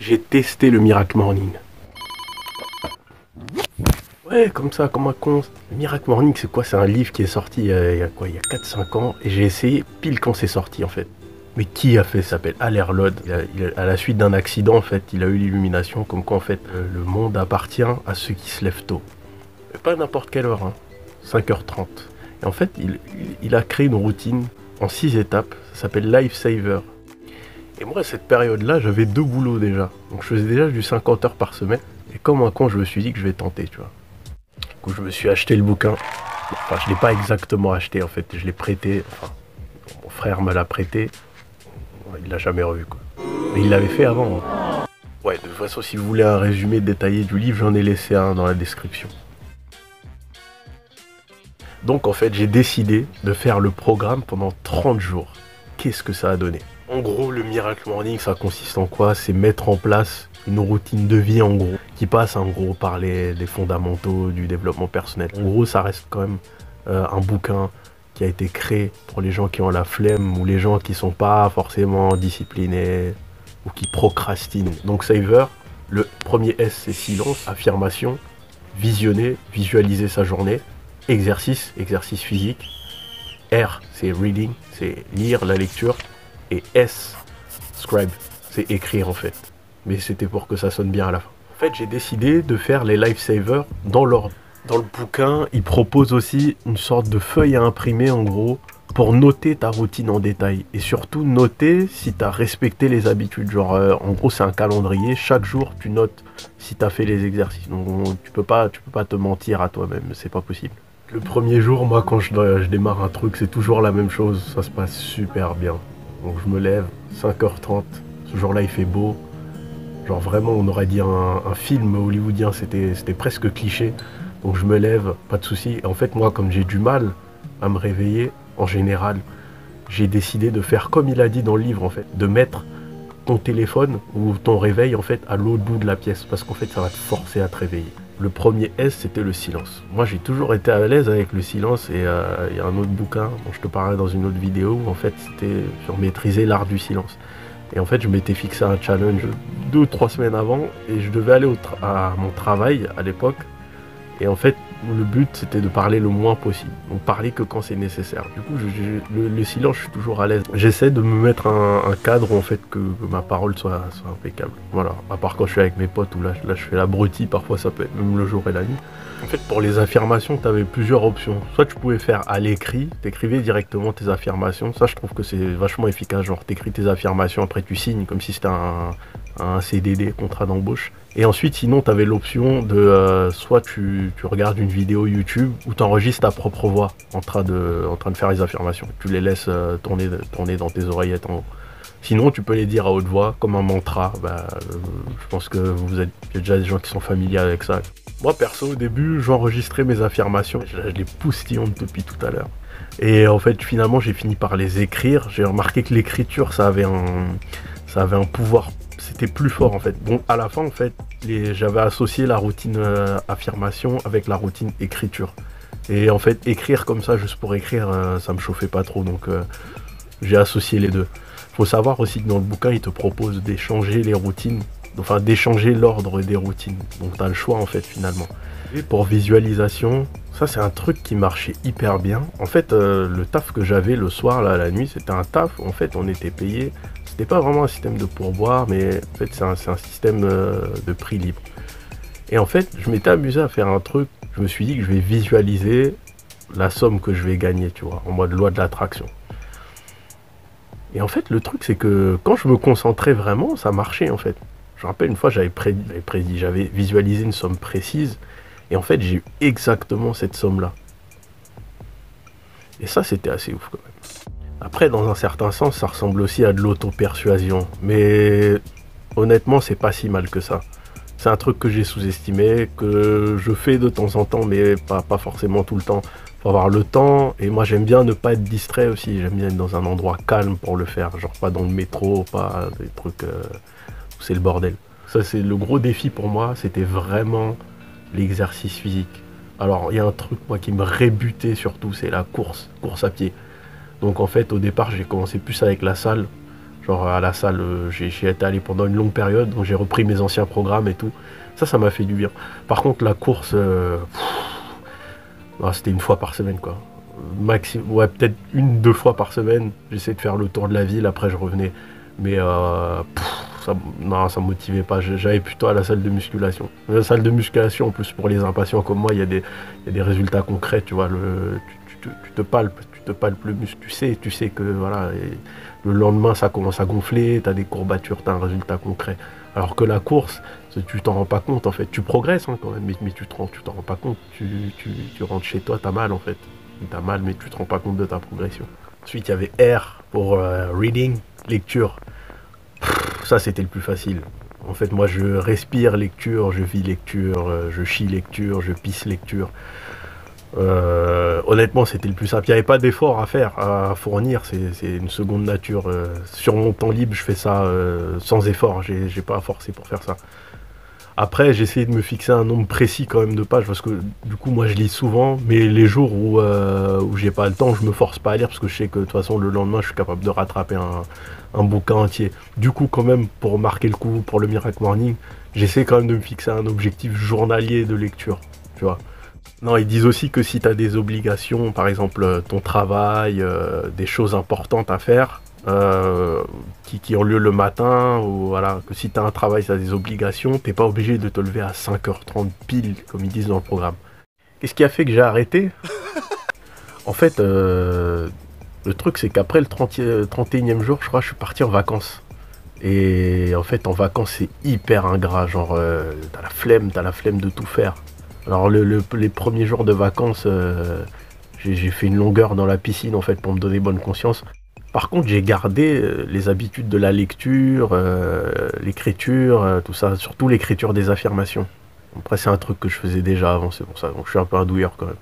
J'ai testé le Miracle Morning. Ouais, comme ça, comme un con. Le Miracle Morning, c'est quoi? C'est un livre qui est sorti il y a quoi? Il y a 4-5 ans. Et j'ai essayé pile quand c'est sorti, en fait. Mais qui a fait? Ça s'appelle Alerlod. À la suite d'un accident, en fait, il a eu l'illumination comme quoi, en fait, le monde appartient à ceux qui se lèvent tôt. Mais pas n'importe quelle heure, hein. 5h30. Et en fait, il a créé une routine en 6 étapes. Ça s'appelle Lifesaver. Et moi, à cette période-là, j'avais 2 boulots déjà. Donc je faisais déjà du 50 heures par semaine. Et comme un con, je me suis dit que je vais tenter, tu vois. Du coup, je me suis acheté le bouquin. Enfin, je ne l'ai pas exactement acheté, en fait. Je l'ai prêté. Enfin, mon frère me l'a prêté. Il l'a jamais revu, quoi. Mais il l'avait fait avant, hein. Ouais, de toute façon, si vous voulez un résumé détaillé du livre, j'en ai laissé un dans la description. Donc, en fait, j'ai décidé de faire le programme pendant 30 jours. Qu'est-ce que ça a donné? En gros, le Miracle Morning, ça consiste en quoi? C'est mettre en place une routine de vie, en gros, qui passe, en gros, par les fondamentaux du développement personnel. En gros, ça reste quand même un bouquin qui a été créé pour les gens qui ont la flemme ou les gens qui sont pas forcément disciplinés ou qui procrastinent. Donc, Saver, le premier S, c'est silence, affirmation, visionner, visualiser sa journée, exercice physique, R, c'est reading, c'est lire, la lecture. Et S, scribe, c'est écrire en fait. Mais c'était pour que ça sonne bien à la fin. En fait, j'ai décidé de faire les lifesavers dans l'ordre. Dans le bouquin, il propose aussi une sorte de feuille à imprimer en gros pour noter ta routine en détail. Et surtout noter si tu as respecté les habitudes. Genre, en gros, c'est un calendrier. Chaque jour, tu notes si tu as fait les exercices. Donc, tu peux pas te mentir à toi-même. C'est pas possible. Le premier jour, moi, quand je démarre un truc, c'est toujours la même chose. Ça se passe super bien. Donc je me lève, 5h30, ce jour-là il fait beau. Genre vraiment on aurait dit un film hollywoodien, c'était presque cliché. Donc je me lève, pas de souci. Et en fait moi comme j'ai du mal à me réveiller, en général, j'ai décidé de faire comme il a dit dans le livre en fait. De mettre ton téléphone ou ton réveil en fait à l'autre bout de la pièce. Parce qu'en fait ça va te forcer à te réveiller. Le premier S, c'était le silence. Moi, j'ai toujours été à l'aise avec le silence et il y a un autre bouquin dont je te parlerai dans une autre vidéo où en fait, c'était sur maîtriser l'art du silence. Et en fait, je m'étais fixé un challenge 2 ou 3 semaines avant et je devais aller à mon travail à l'époque. Et en fait, le but, c'était de parler le moins possible. Donc, parler que quand c'est nécessaire. Du coup, le silence, je suis toujours à l'aise. J'essaie de me mettre un cadre où, en fait, que ma parole soit impeccable. Voilà. À part quand je suis avec mes potes, où là, je fais l'abruti. Parfois, ça peut être même le jour et la nuit. En fait, pour les affirmations, tu avais plusieurs options. Soit tu pouvais faire à l'écrit, t'écrivais directement tes affirmations. Ça, je trouve que c'est vachement efficace. Genre, t'écris tes affirmations, après tu signes, comme si c'était un CDD, contrat d'embauche. Et ensuite, sinon, tu avais l'option de soit tu regardes une vidéo YouTube ou tu enregistres ta propre voix en train de faire les affirmations. Tu les laisses tourner dans tes oreillettes en haut. Sinon, tu peux les dire à haute voix, comme un mantra. Je pense que il y a déjà des gens qui sont familiers avec ça. Moi, perso, au début, j'enregistrais mes affirmations. Je les poustillonne depuis tout à l'heure. Et en fait, finalement, j'ai fini par les écrire. J'ai remarqué que l'écriture, ça avait un pouvoir. C'était plus fort en fait. Donc à la fin en fait, j'avais associé la routine affirmation avec la routine écriture. Et en fait, écrire comme ça, juste pour écrire, ça me chauffait pas trop. Donc j'ai associé les deux. Faut savoir aussi que dans le bouquin, il te propose d'échanger les routines. Enfin, d'échanger l'ordre des routines. Donc tu as le choix en fait finalement. Et pour visualisation, ça c'est un truc qui marchait hyper bien. En fait, le taf que j'avais le soir, là, la nuit, c'était un taf. En fait, on était payé. C'était pas vraiment un système de pourboire, mais en fait c'est un système de prix libre. Et en fait, je m'étais amusé à faire un truc. Je me suis dit que je vais visualiser la somme que je vais gagner, tu vois, en mode loi de l'attraction. Et en fait, le truc c'est que quand je me concentrais vraiment, ça marchait en fait. Je me rappelle une fois, j'avais visualisé une somme précise. Et en fait, j'ai eu exactement cette somme-là. Et ça, c'était assez ouf quand même. Après, dans un certain sens, ça ressemble aussi à de l'auto-persuasion. Mais honnêtement, c'est pas si mal que ça. C'est un truc que j'ai sous-estimé, que je fais de temps en temps, mais pas forcément tout le temps. Faut avoir le temps, et moi j'aime bien ne pas être distrait aussi. J'aime bien être dans un endroit calme pour le faire. Genre pas dans le métro, pas des trucs où c'est le bordel. Ça, c'est le gros défi pour moi, c'était vraiment l'exercice physique. Alors, il y a un truc, moi, qui me rébutait surtout, c'est la course à pied. Donc, en fait, au départ, j'ai commencé plus avec la salle. Genre à la salle, j'y étais allé pendant une longue période, donc j'ai repris mes anciens programmes et tout. Ça m'a fait du bien. Par contre, la course, c'était une fois par semaine, quoi. Ouais, peut-être 1, 2 fois par semaine. J'essayais de faire le tour de la ville, après je revenais. Mais non, ça me motivait pas. J'allais plutôt à la salle de musculation. La salle de musculation, en plus pour les impatients comme moi, il y a des résultats concrets, tu vois. Tu te palpes le muscle, tu sais que voilà, le lendemain ça commence à gonfler, tu as des courbatures, tu as un résultat concret. Alors que la course, tu t'en rends pas compte en fait. Tu progresses quand même, mais tu t'en rends pas compte. Tu rentres chez toi, t'as mal en fait. T'as mal, mais tu te rends pas compte de ta progression. Ensuite, il y avait R pour reading, lecture. Ça, c'était le plus facile. En fait, moi, je respire lecture, je vis lecture, je chie lecture, je pisse lecture. Honnêtement, c'était le plus simple. Il n'y avait pas d'effort à faire, à fournir. C'est une seconde nature. Sur mon temps libre, je fais ça sans effort. J'ai pas à forcer pour faire ça. Après, j'ai essayé de me fixer un nombre précis quand même de pages parce que du coup, moi, je lis souvent. Mais les jours où j'ai pas le temps, je me force pas à lire parce que je sais que de toute façon, le lendemain, je suis capable de rattraper un bouquin entier. Du coup, quand même, pour marquer le coup, pour le Miracle Morning, j'essaie quand même de me fixer un objectif journalier de lecture. Tu vois. Non, ils disent aussi que si tu as des obligations, par exemple ton travail, des choses importantes à faire, qui ont lieu le matin, ou voilà, que si tu as un travail, tu as des obligations, t'es pas obligé de te lever à 5h30 pile, comme ils disent dans le programme. Qu'est-ce qui a fait que j'ai arrêté? En fait, le truc c'est qu'après le 31e jour, je crois, je suis parti en vacances. Et en fait, en vacances, c'est hyper ingrat, genre, t'as la flemme de tout faire. Alors les premiers jours de vacances, j'ai fait une longueur dans la piscine en fait pour me donner bonne conscience. Par contre, j'ai gardé les habitudes de la lecture, l'écriture, tout ça, surtout l'écriture des affirmations. Après, c'est un truc que je faisais déjà avant, c'est pour ça. Donc je suis un peu un douilleur quand même.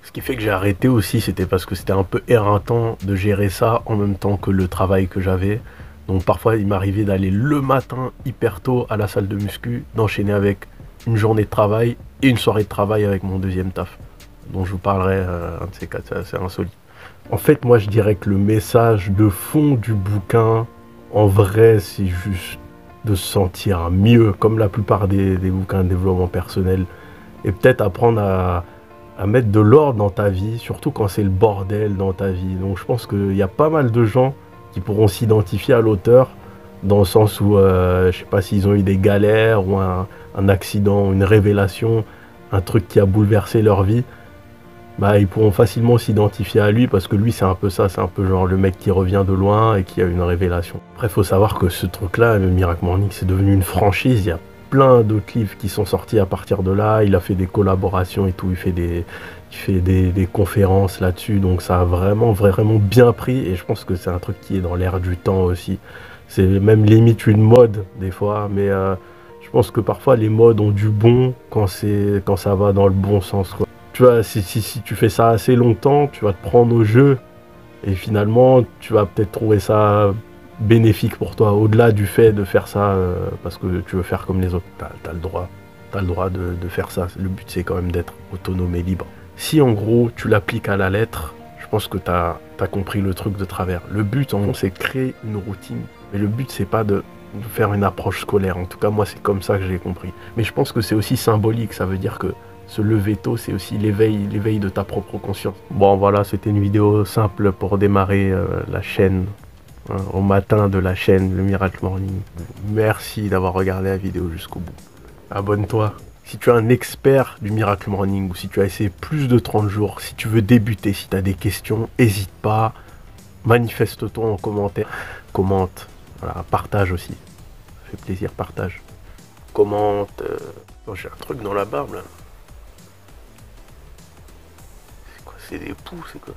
Ce qui fait que j'ai arrêté aussi, c'était parce que c'était un peu éreintant de gérer ça en même temps que le travail que j'avais. Donc parfois, il m'arrivait d'aller le matin hyper tôt à la salle de muscu, d'enchaîner avec une journée de travail et une soirée de travail avec mon deuxième taf, dont je vous parlerai un de ces quatre, c'est assez insolite. En fait, moi je dirais que le message de fond du bouquin, en vrai, c'est juste de se sentir mieux, comme la plupart des bouquins de développement personnel, et peut-être apprendre à mettre de l'ordre dans ta vie, surtout quand c'est le bordel dans ta vie. Donc je pense qu'il y a pas mal de gens qui pourront s'identifier à l'auteur, dans le sens où, je sais pas s'ils ont eu des galères ou un accident, une révélation, un truc qui a bouleversé leur vie, bah ils pourront facilement s'identifier à lui parce que lui c'est un peu ça, c'est un peu genre le mec qui revient de loin et qui a une révélation. Après il faut savoir que ce truc là, le Miracle Morning, c'est devenu une franchise, il y a plein d'autres livres qui sont sortis à partir de là, il a fait des collaborations et tout, il fait des conférences là-dessus, donc ça a vraiment bien pris et je pense que c'est un truc qui est dans l'air du temps aussi. C'est même limite une mode des fois, mais je pense que parfois les modes ont du bon quand ça va dans le bon sens, quoi. Tu vois, si tu fais ça assez longtemps, tu vas te prendre au jeu et finalement tu vas peut-être trouver ça bénéfique pour toi, au-delà du fait de faire ça parce que tu veux faire comme les autres. T'as le droit de faire ça. Le but c'est quand même d'être autonome et libre. Si en gros tu l'appliques à la lettre, je pense que t'as compris le truc de travers. Le but en gros c'est de créer une routine, mais le but c'est pas de faire une approche scolaire. En tout cas moi c'est comme ça que j'ai compris. Mais je pense que c'est aussi symbolique, ça veut dire que se lever tôt, c'est aussi l'éveil de ta propre conscience. Bon voilà, c'était une vidéo simple pour démarrer la chaîne, hein, au matin de la chaîne, le Miracle Morning. Merci d'avoir regardé la vidéo jusqu'au bout. Abonne-toi. Si tu es un expert du Miracle Morning ou si tu as essayé plus de 30 jours, si tu veux débuter, si tu as des questions, n'hésite pas, manifeste-toi en commentaire. Commente, voilà, partage aussi. Ça fait plaisir, partage. Commente. Oh, j'ai un truc dans la barbe là. C'est des poux, c'est quoi?